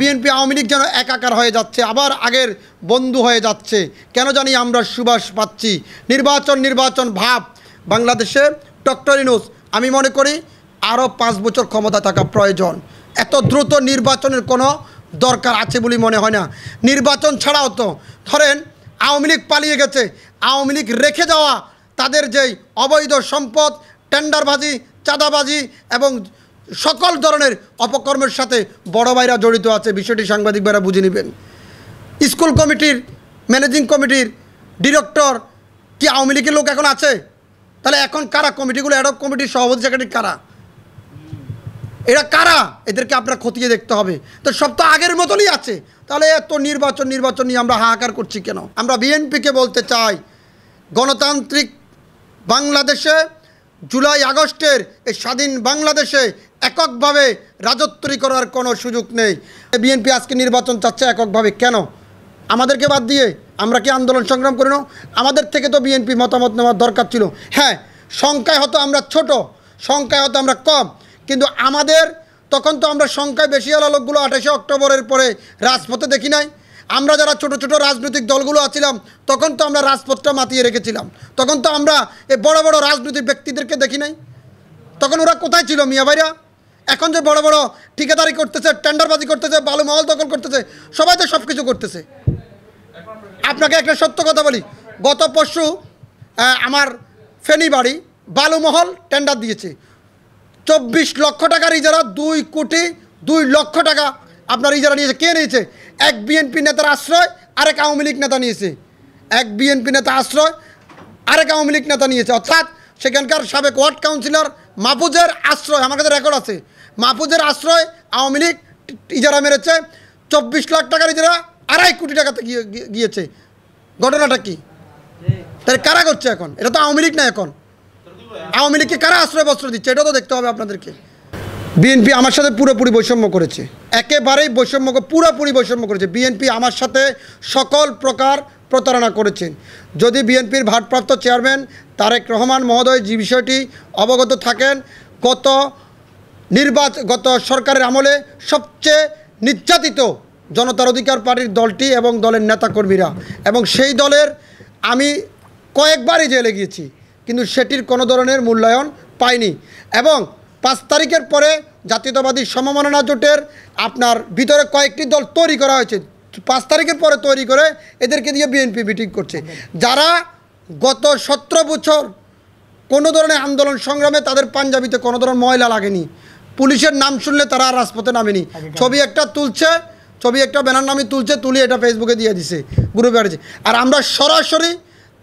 BNP Awami League যেন একাকার হয়ে যাচ্ছে, আবার আগের বন্ধু হয়ে যাচ্ছে। কেন জানি আমরা সুবাস পাচ্ছি। নির্বাচন ভাব বাংলাদেশে। ডক্টর ইউনূস আমি মনে করি আরও 5 বছর ক্ষমতা থাকা প্রয়োজন। এত দ্রুত নির্বাচনের কোনো দরকার আছে বলে মনে হয় না। নির্বাচন ছাড়াও তো ধরেন আওয়ামী লীগ পালিয়ে গেছে, আওয়ামী লীগ রেখে যাওয়া তাদের যেই অবৈধ সম্পদ, টেন্ডারবাজি, চাঁদাবাজি এবং সকল ধরনের অপকর্মের সাথে বড় ভাইরা জড়িত আছে। বিষয়টি সাংবাদিক ভাইরা বুঝে নেবেন। স্কুল কমিটির ম্যানেজিং কমিটির ডিরেক্টর কি আওয়ামী লীগের লোক এখন আছে? তাহলে এখন কারা কমিটিগুলো, অ্যাডপ কমিটির সভাপতি সেক্রেটারি কারা? এরা কারা? এদেরকে আপনার খতিয়ে দেখতে হবে। তো সব তো আগের মতনই আছে। তাহলে এত নির্বাচন নিয়ে আমরা হাহাকার করছি কেন? আমরা বিএনপিকে বলতে চাই, গণতান্ত্রিক বাংলাদেশে জুলাই আগস্টের এই স্বাধীন বাংলাদেশে এককভাবে রাজত্বরী করার কোনো সুযোগ নেই। বিএনপি আজকে নির্বাচন চাচ্ছে এককভাবে। কেন? আমাদেরকে বাদ দিয়ে আমরা কি আন্দোলন সংগ্রাম করি না? আমাদের থেকে তো বিএনপি মতামত নেওয়ার দরকার ছিল। হ্যাঁ, সংখ্যায় হয়তো আমরা ছোট, সংখ্যায় হয়তো আমরা কম, কিন্তু আমাদের তখন তো আমরা সংখ্যায় বেশি হওয়া লোকগুলো 28 অক্টোবরের পরে রাজপথে দেখি নাই। আমরা যারা ছোট ছোট রাজনৈতিক দলগুলো আছিলাম তখন তো আমরা রাজপথটা মাতিয়ে রেখেছিলাম। তখন তো আমরা এই বড় বড় রাজনৈতিক ব্যক্তিদেরকে দেখি নাই। তখন ওরা কোথায় ছিল মিয়া ভাইরা? এখন যে বড় বড় ঠিকাদারি করতেছে, টেন্ডারবাজি করতেছে, বালুমহল দখল করতেছে, সবাই তো সব কিছু করতেছে। আপনাকে একটা সত্য কথা বলি, গত পরশু আমার ফেনী বাড়ি বালুমহল টেন্ডার দিয়েছে 24 লক্ষ টাকার ইজারা, 2 কোটি 2 লক্ষ টাকা আপনার ইজারা নিয়েছে। কে নিয়েছে? এক বিএনপি নেতার আশ্রয়, আরেক আওয়ামী লীগ নেতা নিয়েছে। এক বিএনপি নেতা আশ্রয়, আরেক আওয়ামী লীগ নেতা নিয়েছে। অর্থাৎ সেখানকার সাবেক ওয়ার্ড কাউন্সিলর মাহফুজের আশ্রয়, আমার কাছে রেকর্ড আছে, মাহফুজের আশ্রয় আওয়ামী লীগ ইজারা মেরেছে। 24 লাখ টাকার ইজারা 2.5 কোটি টাকাতে গিয়েছে। ঘটনাটা কি? তাহলে কারা করছে এখন? এটা তো আওয়ামী লীগ না। এখন আওয়ামী লীগকে কারা আশ্রয় বস্ত্র দিচ্ছে এটাও তো দেখতে হবে আপনাদেরকে। বিএনপি আমার সাথে পুরোপুরি বৈষম্য করেছে, একেবারেই পুরোপুরি বৈষম্য করেছে। বিএনপি আমার সাথে সকল প্রকার প্রতারণা করেছেন। যদি বিএনপির ভারপ্রাপ্ত চেয়ারম্যান তারেক রহমান মহোদয় যে বিষয়টি অবগত থাকেন, গত সরকারের আমলে সবচেয়ে নির্যাতিত জনতার অধিকার পার্টির দলটি এবং দলের নেতাকর্মীরা, এবং সেই দলের আমি কয়েকবারই জেলে গিয়েছি, কিন্তু সেটির কোনো ধরনের মূল্যায়ন পাইনি। এবং 5 তারিখের পরে জাতীয়তাবাদী সমমনা জোটের আপনার ভিতরে কয়েকটি দল তৈরি করা হয়েছে। 5 তারিখের পরে তৈরি করে এদেরকে দিয়ে বিএনপি মিটিং করছে। যারা গত 17 বছর কোনো ধরনের আন্দোলন সংগ্রামে তাদের পাঞ্জাবিতে কোনো ধরনের ময়লা লাগেনি, পুলিশের নাম শুনলে তারা রাজপথে নামেনি। ছবি একটা ব্যানার নামে তুলে এটা ফেসবুকে দিয়ে দিছে, গ্রুপে আসছে। আর আমরা সরাসরি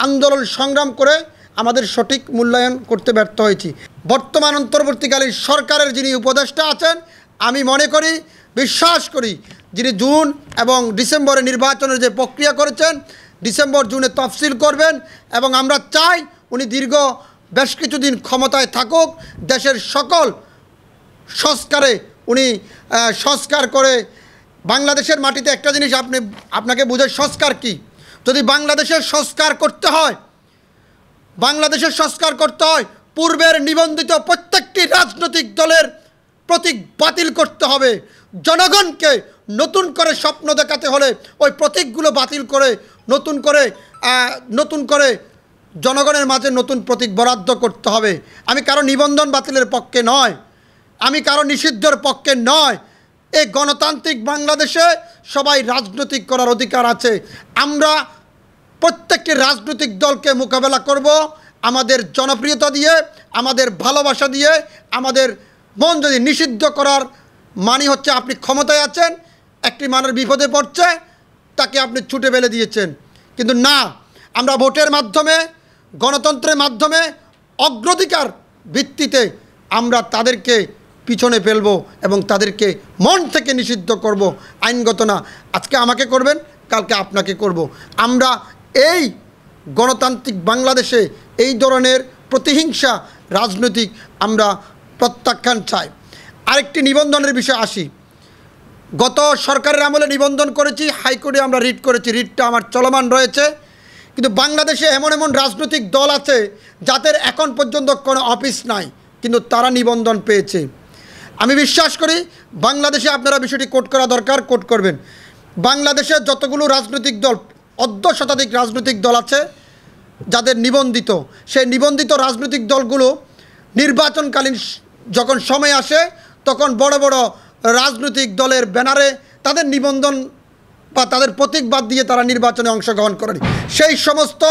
আন্দোলন সংগ্রাম করে আমাদের সঠিক মূল্যায়ন করতে ব্যর্থ হয়েছি। বর্তমান অন্তর্বর্তীকালীন সরকারের যিনি উপদেষ্টা আছেন, আমি মনে করি, বিশ্বাস করি, যিনি জুন এবং ডিসেম্বরে নির্বাচনের যে প্রক্রিয়া করেছেন, ডিসেম্বর জুনে তফসিল করবেন, এবং আমরা চাই উনি বেশ কিছুদিন ক্ষমতায় থাকুক, দেশের সকল সংস্কার করে বাংলাদেশের মাটিতে একটা জিনিস আপনাকে বুঝে সংস্কার কি। যদি বাংলাদেশের সংস্কার করতে হয় পূর্বের নিবন্ধিত প্রত্যেকটি রাজনৈতিক দলের প্রতীক বাতিল করতে হবে। জনগণকে নতুন করে স্বপ্ন দেখাতে হলে ওই প্রতীকগুলো বাতিল করে নতুন করে জনগণের মাঝে নতুন প্রতীক বরাদ্দ করতে হবে। আমি কারো নিবন্ধন বাতিলের পক্ষে নয়, আমি কারো নিষিদ্ধের পক্ষে নয়। এই গণতান্ত্রিক বাংলাদেশে সবাই রাজনৈতিক করার অধিকার আছে। আমরা প্রত্যেকটি রাজনৈতিক দলকে মোকাবেলা করব আমাদের জনপ্রিয়তা দিয়ে, আমাদের ভালোবাসা দিয়ে। আমাদের মন যদি নিষিদ্ধ করার মানে হচ্ছে আপনি ক্ষমতায় আছেন, একটি মানুষ বিপদে পড়ছে, তাকে আপনি ছুটে ফেলে দিয়েছেন। কিন্তু না, আমরা ভোটের মাধ্যমে, গণতন্ত্রের মাধ্যমে, অগ্রাধিকার ভিত্তিতে আমরা তাদেরকে পিছনে ফেলবো এবং তাদেরকে মন থেকে নিষিদ্ধ করব। আইনগত না, আজকে আমাকে করবেন, কালকে আপনাকে করব। আমরা এই গণতান্ত্রিক বাংলাদেশে এই ধরনের প্রতিহিংসা রাজনৈতিক আমরা প্রত্যাখ্যান চাই। আরেকটি নিবন্ধনের বিষয় আসি। গত সরকারের আমলে নিবন্ধন করেছি, হাইকোর্টে আমরা রিট করেছি, রিটটা আমার চলমান রয়েছে। কিন্তু বাংলাদেশে এমন রাজনৈতিক দল আছে যাদের এখন পর্যন্ত কোনো অফিস নাই, কিন্তু তারা নিবন্ধন পেয়েছে। আমি বিশ্বাস করি বাংলাদেশে আপনারা বিষয়টি কোট করা দরকার, কোট করবেন। বাংলাদেশে যতগুলো রাজনৈতিক দল, অর্ধ শতাধিক রাজনৈতিক দল আছে যাদের নিবন্ধিত, সেই নিবন্ধিত রাজনৈতিক দলগুলো নির্বাচনকালীন যখন সময় আসে তখন বড় বড় রাজনৈতিক দলের ব্যানারে তাদের নিবন্ধন বা তাদের প্রতীকবাদ দিয়ে তারা নির্বাচনে অংশগ্রহণ করেন। সেই সমস্ত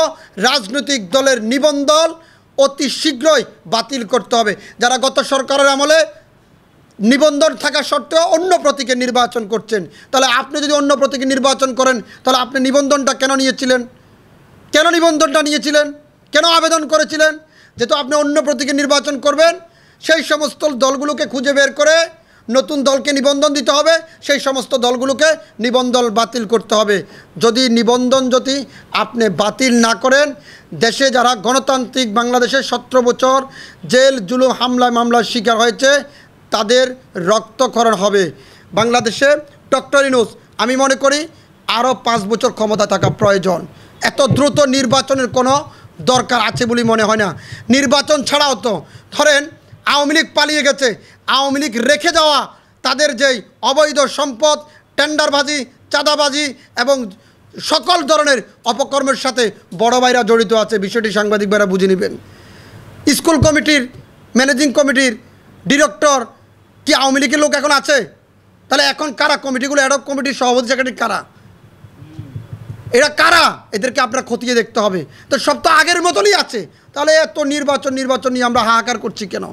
রাজনৈতিক দলের নিবন্ধন অতি শীঘ্রই বাতিল করতে হবে। যারা গত সরকারের আমলে নিবন্ধন থাকা সত্ত্বেও অন্য প্রতীকে নির্বাচন করছেন, তাহলে আপনি যদি অন্য প্রতীকে নির্বাচন করেন তাহলে আপনি নিবন্ধনটা কেন নিয়েছিলেন? কেন নিবন্ধনটা নিয়েছিলেন? কেন আবেদন করেছিলেন? যেহেতু আপনি অন্য প্রতীকে নির্বাচন করবেন, সেই সমস্ত দলগুলোকে খুঁজে বের করে নতুন দলকে নিবন্ধন দিতে হবে, সেই সমস্ত দলগুলোকে নিবন্ধন বাতিল করতে হবে। যদি নিবন্ধন যদি আপনি বাতিল না করেন, দেশে যারা গণতান্ত্রিক বাংলাদেশে 17 বছর জেল জুলুম হামলা মামলার শিকার হয়েছে তাদের রক্তক্ষরণ হবে। বাংলাদেশে ডক্টর ইউনূস আমি মনে করি আরও 5 বছর ক্ষমতা থাকা প্রয়োজন। এত দ্রুত নির্বাচনের কোনো দরকার আছে বলে মনে হয় না। নির্বাচন ছাড়াও তো ধরেন আওয়ামী লীগ পালিয়ে গেছে, আওয়ামী লীগ রেখে যাওয়া তাদের যেই অবৈধ সম্পদ, টেন্ডারবাজি, চাঁদাবাজি এবং সকল ধরনের অপকর্মের সাথে বড় ভাইরা জড়িত আছে। বিষয়টি সাংবাদিক ভাইরা বুঝে নেবেন। স্কুল কমিটির ম্যানেজিং কমিটির ডিরেক্টর কি আওয়ামী লীগের লোক এখন আছে? তাহলে এখন কারা কমিটিগুলো, অ্যাডহক কমিটির সভাপতি সেক্রেটারি কারা? এরা কারা? এদেরকে আপনারা খতিয়ে দেখতে হবে। তো সব তো আগের মতনই আছে, তাহলে এত নির্বাচন নিয়ে আমরা হাহাকার করছি কেন?